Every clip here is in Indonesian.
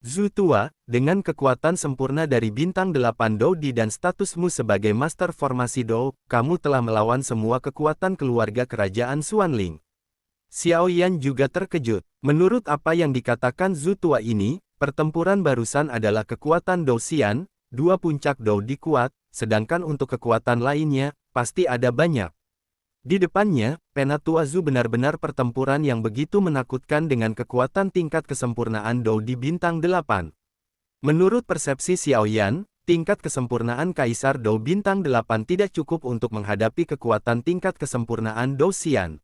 Zhu Tua, dengan kekuatan sempurna dari bintang 8 Dou Di dan statusmu sebagai Master Formasi Dou, kamu telah melawan semua kekuatan keluarga kerajaan Xuanling. Xiao Yan juga terkejut. Menurut apa yang dikatakan Zhu Tua ini, pertempuran barusan adalah kekuatan Dou Xian, dua puncak Dou Di kuat, sedangkan untuk kekuatan lainnya, pasti ada banyak. Di depannya, Penatua Zhu benar-benar pertempuran yang begitu menakutkan dengan kekuatan tingkat kesempurnaan Dou Di bintang 8. Menurut persepsi Xiao Yan, tingkat kesempurnaan Kaisar Dou bintang 8 tidak cukup untuk menghadapi kekuatan tingkat kesempurnaan Dou Xian.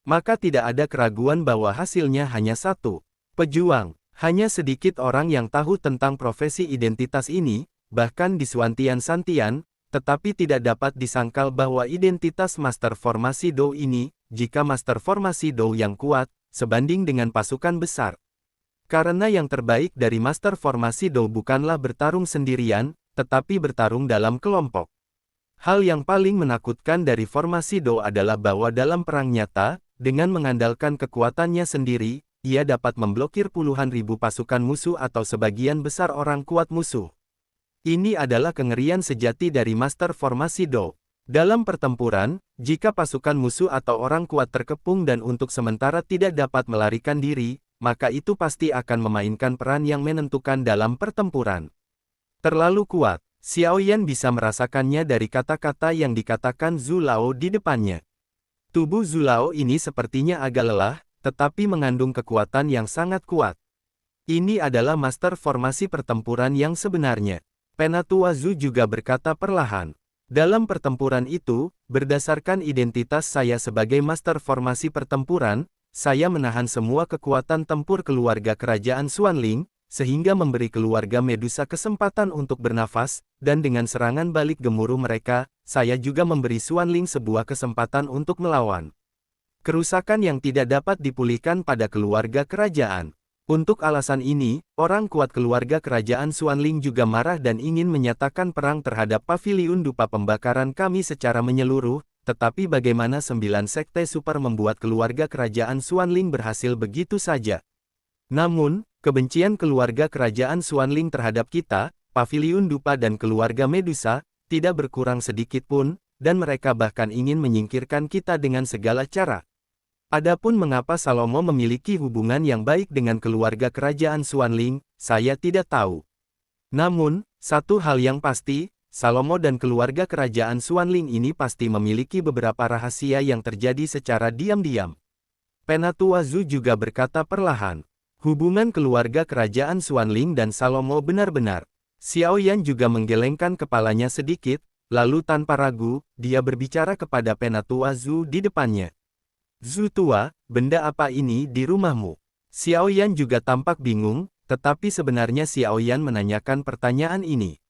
Maka tidak ada keraguan bahwa hasilnya hanya satu. Pejuang. Hanya sedikit orang yang tahu tentang profesi identitas ini, bahkan di Xuantian Santian, tetapi tidak dapat disangkal bahwa identitas Master Formasi Dou ini, jika Master Formasi Dou yang kuat, sebanding dengan pasukan besar. Karena yang terbaik dari Master Formasi Dou bukanlah bertarung sendirian, tetapi bertarung dalam kelompok. Hal yang paling menakutkan dari Formasi Dou adalah bahwa dalam perang nyata, dengan mengandalkan kekuatannya sendiri, ia dapat memblokir puluhan ribu pasukan musuh atau sebagian besar orang kuat musuh. Ini adalah kengerian sejati dari Master Formasi Dou. Dalam pertempuran, jika pasukan musuh atau orang kuat terkepung dan untuk sementara tidak dapat melarikan diri, maka itu pasti akan memainkan peran yang menentukan dalam pertempuran. Terlalu kuat. Xiao Yan bisa merasakannya dari kata-kata yang dikatakan Zhu Lao di depannya. Tubuh Zhu Lao ini sepertinya agak lelah, tetapi mengandung kekuatan yang sangat kuat. Ini adalah Master Formasi pertempuran yang sebenarnya. Penatua Zhu juga berkata perlahan. Dalam pertempuran itu, berdasarkan identitas saya sebagai Master Formasi pertempuran, saya menahan semua kekuatan tempur keluarga kerajaan Xuanling, sehingga memberi keluarga Medusa kesempatan untuk bernafas, dan dengan serangan balik gemuruh mereka, saya juga memberi Xuanling sebuah kesempatan untuk melawan. Kerusakan yang tidak dapat dipulihkan pada keluarga kerajaan. Untuk alasan ini, orang kuat keluarga kerajaan Xuanling juga marah dan ingin menyatakan perang terhadap paviliun dupa pembakaran kami secara menyeluruh, tetapi bagaimana 9 sekte super membuat keluarga kerajaan Xuanling berhasil begitu saja. Namun, kebencian keluarga kerajaan Xuanling terhadap kita, paviliun dupa dan keluarga Medusa, tidak berkurang sedikit pun, dan mereka bahkan ingin menyingkirkan kita dengan segala cara. Adapun mengapa Salomo memiliki hubungan yang baik dengan keluarga kerajaan Xuanling, saya tidak tahu. Namun, satu hal yang pasti, Salomo dan keluarga kerajaan Xuanling ini pasti memiliki beberapa rahasia yang terjadi secara diam-diam. Penatua Zhu juga berkata perlahan. Hubungan keluarga kerajaan Xuanling dan Salomo benar-benar. Xiao Yan juga menggelengkan kepalanya sedikit, lalu tanpa ragu, dia berbicara kepada Penatua Zhu di depannya. Zhu Tua, benda apa ini di rumahmu? Xiao Yan juga tampak bingung, tetapi sebenarnya Xiao Yan menanyakan pertanyaan ini.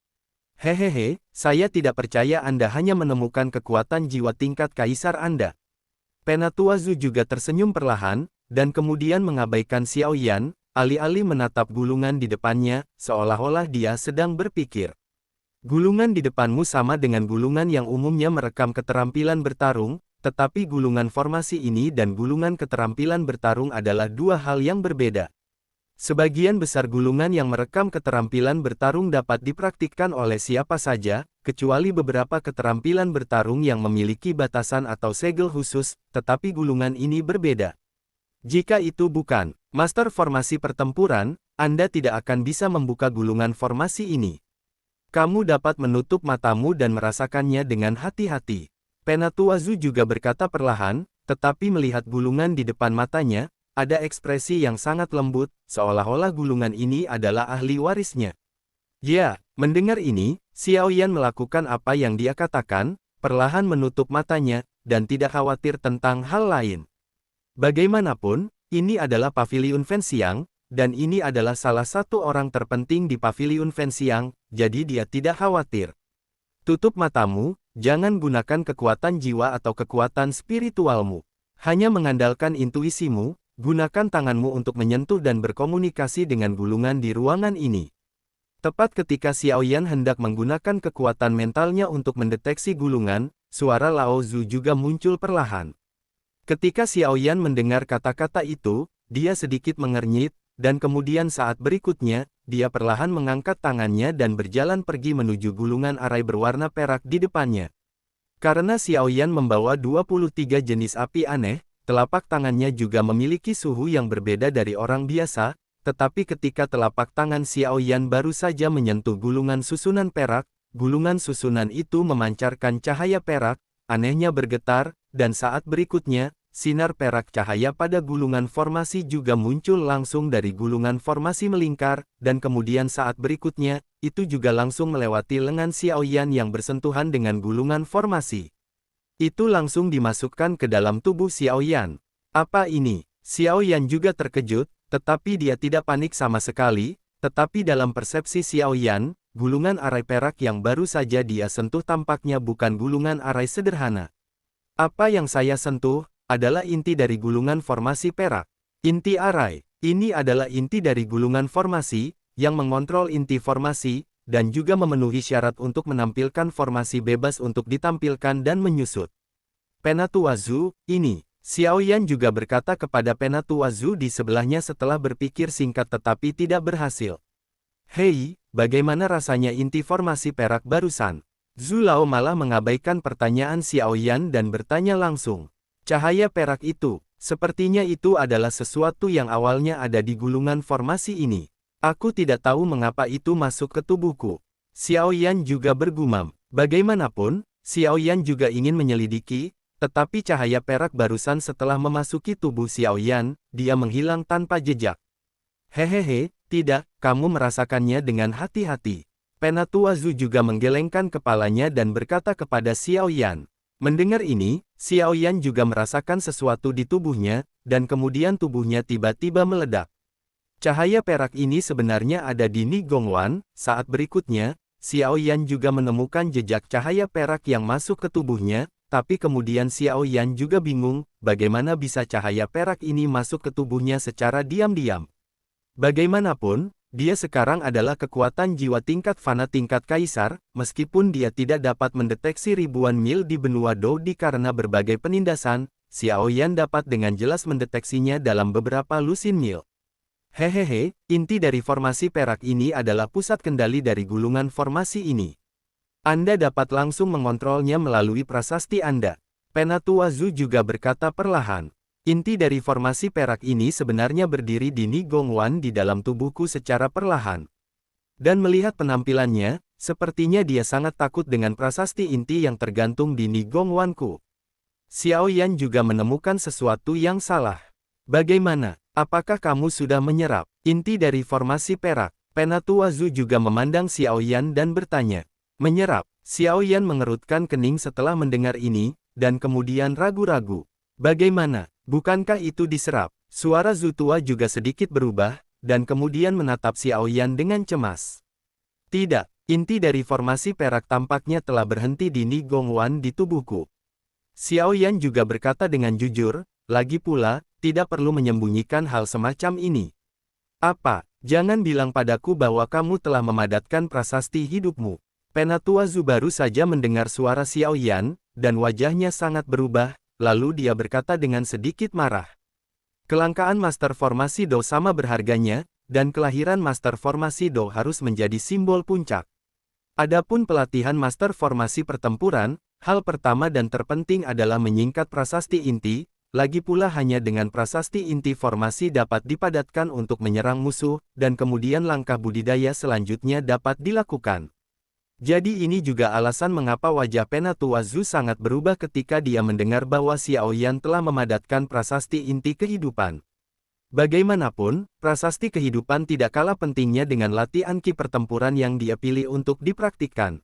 Hehehe, saya tidak percaya Anda hanya menemukan kekuatan jiwa tingkat kaisar Anda. Penatua Zhu juga tersenyum perlahan, dan kemudian mengabaikan Xiao Yan, alih-alih menatap gulungan di depannya, seolah-olah dia sedang berpikir. Gulungan di depanmu sama dengan gulungan yang umumnya merekam keterampilan bertarung, tetapi gulungan formasi ini dan gulungan keterampilan bertarung adalah dua hal yang berbeda. Sebagian besar gulungan yang merekam keterampilan bertarung dapat dipraktikkan oleh siapa saja, kecuali beberapa keterampilan bertarung yang memiliki batasan atau segel khusus, tetapi gulungan ini berbeda. Jika itu bukan Master Formasi pertempuran, Anda tidak akan bisa membuka gulungan formasi ini. Kamu dapat menutup matamu dan merasakannya dengan hati-hati. Penatua Zhu juga berkata perlahan, tetapi melihat gulungan di depan matanya, ada ekspresi yang sangat lembut, seolah-olah gulungan ini adalah ahli warisnya. Ya, mendengar ini, Xiao Yan melakukan apa yang dia katakan, perlahan menutup matanya, dan tidak khawatir tentang hal lain. Bagaimanapun, ini adalah paviliun Fenxiang, dan ini adalah salah satu orang terpenting di paviliun Fenxiang, jadi dia tidak khawatir. Tutup matamu, jangan gunakan kekuatan jiwa atau kekuatan spiritualmu. Hanya mengandalkan intuisimu, gunakan tanganmu untuk menyentuh dan berkomunikasi dengan gulungan di ruangan ini. Tepat ketika Xiao Yan hendak menggunakan kekuatan mentalnya untuk mendeteksi gulungan, suara Lao Zhu juga muncul perlahan. Ketika Xiao Yan mendengar kata-kata itu, dia sedikit mengernyit, dan kemudian saat berikutnya, dia perlahan mengangkat tangannya dan berjalan pergi menuju gulungan arai berwarna perak di depannya. Karena Xiao Yan membawa 23 jenis api aneh, telapak tangannya juga memiliki suhu yang berbeda dari orang biasa, tetapi ketika telapak tangan Xiao Yan baru saja menyentuh gulungan susunan perak, gulungan susunan itu memancarkan cahaya perak, anehnya bergetar, dan saat berikutnya, sinar perak cahaya pada gulungan formasi juga muncul langsung dari gulungan formasi melingkar, dan kemudian saat berikutnya, itu juga langsung melewati lengan Xiao Yan yang bersentuhan dengan gulungan formasi. Itu langsung dimasukkan ke dalam tubuh Xiao Yan. Apa ini? Xiao Yan juga terkejut, tetapi dia tidak panik sama sekali, tetapi dalam persepsi Xiao Yan, gulungan arai perak yang baru saja dia sentuh tampaknya bukan gulungan arai sederhana. Apa yang saya sentuh adalah inti dari gulungan formasi perak. Inti arai. Ini adalah inti dari gulungan formasi, yang mengontrol inti formasi, dan juga memenuhi syarat untuk menampilkan formasi bebas untuk ditampilkan dan menyusut. Penatua Zhu, ini. Xiao Yan juga berkata kepada Penatua Zhu di sebelahnya setelah berpikir singkat tetapi tidak berhasil. Hei, bagaimana rasanya inti formasi perak barusan? Zhu Lao malah mengabaikan pertanyaan Xiao Yan dan bertanya langsung. Cahaya perak itu, sepertinya itu adalah sesuatu yang awalnya ada di gulungan formasi ini. Aku tidak tahu mengapa itu masuk ke tubuhku. Xiao Yan juga bergumam. Bagaimanapun, Xiao Yan juga ingin menyelidiki, tetapi cahaya perak barusan setelah memasuki tubuh Xiao Yan, dia menghilang tanpa jejak. Hehehe, tidak, kamu merasakannya dengan hati-hati. Penatua Zhu juga menggelengkan kepalanya dan berkata kepada Xiao Yan. Mendengar ini, Xiao Yan juga merasakan sesuatu di tubuhnya, dan kemudian tubuhnya tiba-tiba meledak. Cahaya perak ini sebenarnya ada di Ni Gongwan. Saat berikutnya, Xiao Yan juga menemukan jejak cahaya perak yang masuk ke tubuhnya, tapi kemudian Xiao Yan juga bingung, bagaimana bisa cahaya perak ini masuk ke tubuhnya secara diam-diam. Bagaimanapun, dia sekarang adalah kekuatan jiwa tingkat fana tingkat kaisar, meskipun dia tidak dapat mendeteksi ribuan mil di benua Dodi karena berbagai penindasan, Xiao Yan dapat dengan jelas mendeteksinya dalam beberapa lusin mil. Hehehe, inti dari formasi perak ini adalah pusat kendali dari gulungan formasi ini. Anda dapat langsung mengontrolnya melalui prasasti Anda. Penatua Zhu juga berkata perlahan. Inti dari formasi perak ini sebenarnya berdiri di Ni Gongwan di dalam tubuhku secara perlahan. Dan melihat penampilannya, sepertinya dia sangat takut dengan prasasti inti yang tergantung di Ni Gongwanku. Xiao Yan juga menemukan sesuatu yang salah. Bagaimana? Apakah kamu sudah menyerap inti dari formasi perak? Penatua Zhu juga memandang Xiao Yan dan bertanya. Menyerap. Xiao Yan mengerutkan kening setelah mendengar ini, dan kemudian ragu-ragu. Bagaimana? Bukankah itu diserap? Suara Zhu tua juga sedikit berubah, dan kemudian menatap Xiao Yan dengan cemas. Tidak, inti dari formasi perak tampaknya telah berhenti di Ni Gongwan di tubuhku. Xiao Yan juga berkata dengan jujur, lagi pula, tidak perlu menyembunyikan hal semacam ini. Apa? Jangan bilang padaku bahwa kamu telah memadatkan prasasti hidupmu. Penatua Zhu baru saja mendengar suara Xiao Yan, dan wajahnya sangat berubah, lalu dia berkata dengan sedikit marah. Kelangkaan Master Formasi Do sama berharganya, dan kelahiran Master Formasi Do harus menjadi simbol puncak. Adapun pelatihan Master Formasi pertempuran, hal pertama dan terpenting adalah menyingkat prasasti inti, lagi pula hanya dengan prasasti inti formasi dapat dipadatkan untuk menyerang musuh, dan kemudian langkah budidaya selanjutnya dapat dilakukan. Jadi ini juga alasan mengapa wajah Penatua Zhu sangat berubah ketika dia mendengar bahwa Xiao Yan telah memadatkan prasasti inti kehidupan. Bagaimanapun, prasasti kehidupan tidak kalah pentingnya dengan latihan ki pertempuran yang dia pilih untuk dipraktikkan.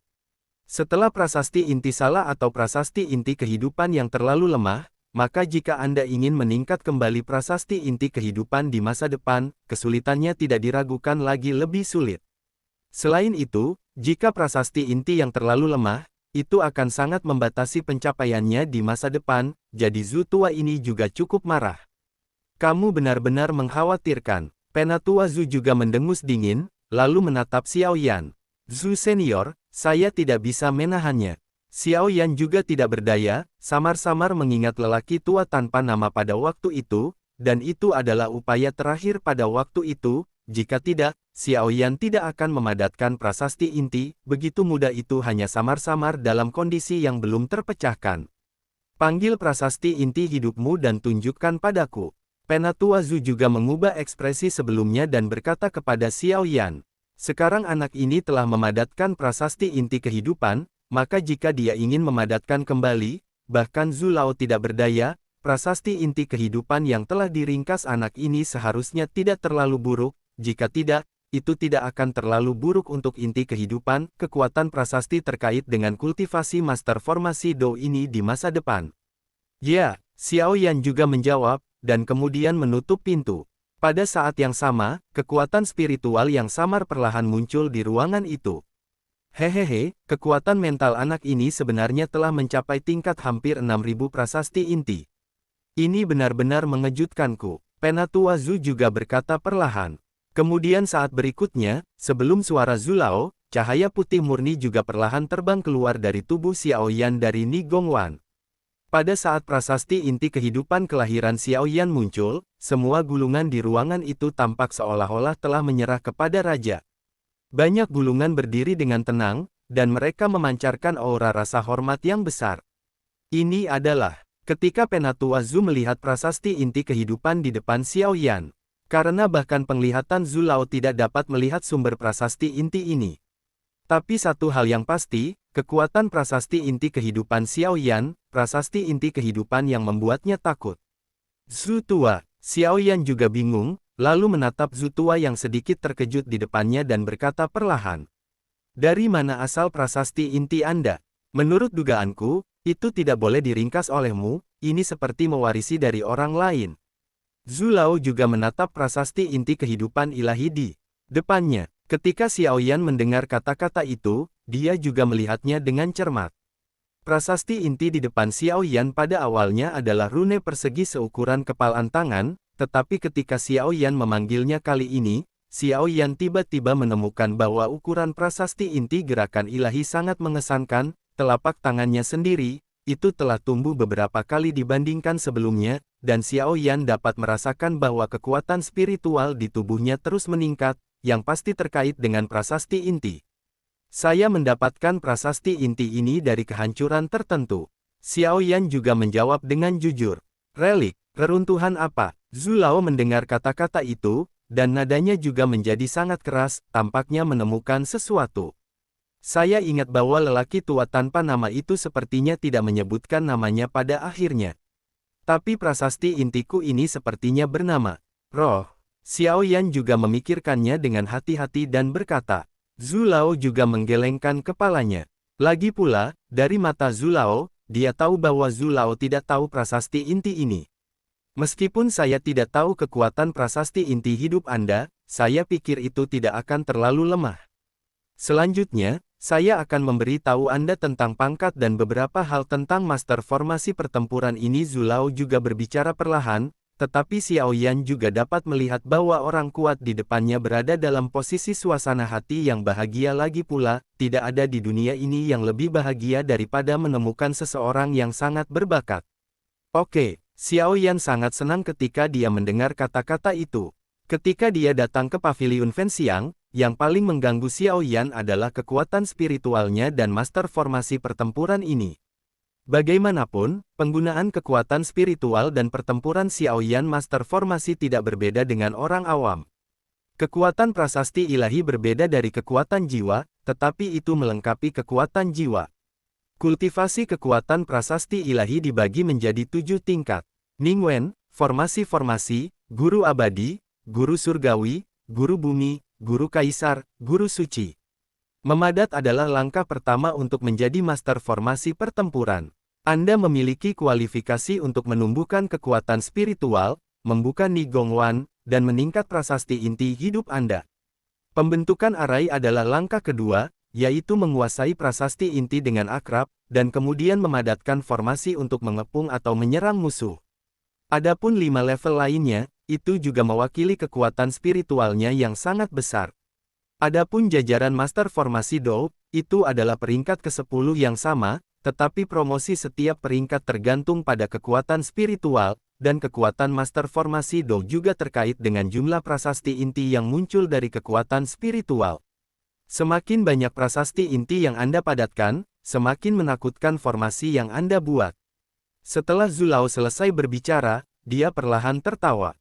Setelah prasasti inti salah atau prasasti inti kehidupan yang terlalu lemah, maka jika Anda ingin meningkat kembali prasasti inti kehidupan di masa depan, kesulitannya tidak diragukan lagi lebih sulit. Selain itu, jika prasasti inti yang terlalu lemah, itu akan sangat membatasi pencapaiannya di masa depan, jadi Zhu tua ini juga cukup marah. Kamu benar-benar mengkhawatirkan. Penatua Zhu juga mendengus dingin, lalu menatap Xiao Yan. Zhu senior, saya tidak bisa menahannya. Xiao Yan juga tidak berdaya, samar-samar mengingat lelaki tua tanpa nama pada waktu itu, dan itu adalah upaya terakhir pada waktu itu, jika tidak, Xiaoyan tidak akan memadatkan prasasti inti, begitu mudah itu hanya samar-samar dalam kondisi yang belum terpecahkan. Panggil prasasti inti hidupmu dan tunjukkan padaku. Penatua Zhu juga mengubah ekspresi sebelumnya dan berkata kepada Xiaoyan, sekarang anak ini telah memadatkan prasasti inti kehidupan, maka jika dia ingin memadatkan kembali, bahkan Zhu Lao tidak berdaya, prasasti inti kehidupan yang telah diringkas anak ini seharusnya tidak terlalu buruk, jika tidak, itu tidak akan terlalu buruk untuk inti kehidupan, kekuatan prasasti terkait dengan kultivasi master formasi Dou ini di masa depan. Ya, Xiaoyan juga menjawab, dan kemudian menutup pintu. Pada saat yang sama, kekuatan spiritual yang samar perlahan muncul di ruangan itu. Hehehe, kekuatan mental anak ini sebenarnya telah mencapai tingkat hampir 6.000 prasasti inti. Ini benar-benar mengejutkanku. Penatua Zhu juga berkata perlahan. Kemudian saat berikutnya, sebelum suara Zhu Lao, cahaya putih murni juga perlahan terbang keluar dari tubuh Xiaoyan dari Ni Gongwan. Pada saat prasasti inti kehidupan kelahiran Xiaoyan muncul, semua gulungan di ruangan itu tampak seolah-olah telah menyerah kepada raja. Banyak gulungan berdiri dengan tenang, dan mereka memancarkan aura rasa hormat yang besar. Ini adalah ketika Penatua Zhu melihat prasasti inti kehidupan di depan Xiaoyan. Karena bahkan penglihatan Zhu Lao tidak dapat melihat sumber prasasti inti ini. Tapi satu hal yang pasti, kekuatan prasasti inti kehidupan Xiaoyan, prasasti inti kehidupan yang membuatnya takut. Zhu tua, Xiaoyan juga bingung, lalu menatap Zhu tua yang sedikit terkejut di depannya dan berkata perlahan. Dari mana asal prasasti inti Anda? Menurut dugaanku, itu tidak boleh diringkas olehmu, ini seperti mewarisi dari orang lain. Zhu Lao juga menatap prasasti inti kehidupan ilahi di depannya. Ketika Xiaoyan mendengar kata-kata itu, dia juga melihatnya dengan cermat. Prasasti inti di depan Xiaoyan pada awalnya adalah rune persegi seukuran kepalan tangan, tetapi ketika Xiaoyan memanggilnya kali ini, Xiaoyan tiba-tiba menemukan bahwa ukuran prasasti inti gerakan ilahi sangat mengesankan, telapak tangannya sendiri, itu telah tumbuh beberapa kali dibandingkan sebelumnya, dan Xiaoyan dapat merasakan bahwa kekuatan spiritual di tubuhnya terus meningkat, yang pasti terkait dengan prasasti inti. Saya mendapatkan prasasti inti ini dari kehancuran tertentu. Xiaoyan juga menjawab dengan jujur. Relik, reruntuhan apa? Zhu Lao mendengar kata-kata itu, dan nadanya juga menjadi sangat keras, tampaknya menemukan sesuatu. Saya ingat bahwa lelaki tua tanpa nama itu sepertinya tidak menyebutkan namanya pada akhirnya. Tapi prasasti intiku ini sepertinya bernama Roh. Xiaoyan juga memikirkannya dengan hati-hati dan berkata. Zhu Lao juga menggelengkan kepalanya. Lagi pula, dari mata Zhu Lao, dia tahu bahwa Zhu Lao tidak tahu prasasti inti ini. Meskipun saya tidak tahu kekuatan prasasti inti hidup Anda, saya pikir itu tidak akan terlalu lemah. Selanjutnya, saya akan memberi tahu Anda tentang pangkat dan beberapa hal tentang master formasi pertempuran ini. Zhu Lao juga berbicara perlahan, tetapi Xiaoyan juga dapat melihat bahwa orang kuat di depannya berada dalam posisi suasana hati yang bahagia. Lagi pula, tidak ada di dunia ini yang lebih bahagia daripada menemukan seseorang yang sangat berbakat. Oke, Xiaoyan sangat senang ketika dia mendengar kata-kata itu. Ketika dia datang ke paviliun Fenxiang, yang paling mengganggu Xiaoyan adalah kekuatan spiritualnya dan master formasi pertempuran ini. Bagaimanapun, penggunaan kekuatan spiritual dan pertempuran Xiaoyan master formasi tidak berbeda dengan orang awam. Kekuatan prasasti ilahi berbeda dari kekuatan jiwa, tetapi itu melengkapi kekuatan jiwa. Kultivasi kekuatan prasasti ilahi dibagi menjadi 7 tingkat. Ningwen, formasi-formasi, guru abadi, guru surgawi, guru bumi, guru kaisar, guru suci. Memadat adalah langkah pertama untuk menjadi master formasi pertempuran. Anda memiliki kualifikasi untuk menumbuhkan kekuatan spiritual, membuka Ni Gongwan, dan meningkat prasasti inti hidup Anda. Pembentukan arai adalah langkah kedua, yaitu menguasai prasasti inti dengan akrab, dan kemudian memadatkan formasi untuk mengepung atau menyerang musuh. Adapun 5 level lainnya, itu juga mewakili kekuatan spiritualnya yang sangat besar. Adapun jajaran master formasi Dou, itu adalah peringkat ke-10 yang sama, tetapi promosi setiap peringkat tergantung pada kekuatan spiritual, dan kekuatan Master Formasi Do juga terkait dengan jumlah prasasti inti yang muncul dari kekuatan spiritual. Semakin banyak prasasti inti yang Anda padatkan, semakin menakutkan formasi yang Anda buat. Setelah Zulao selesai berbicara, dia perlahan tertawa.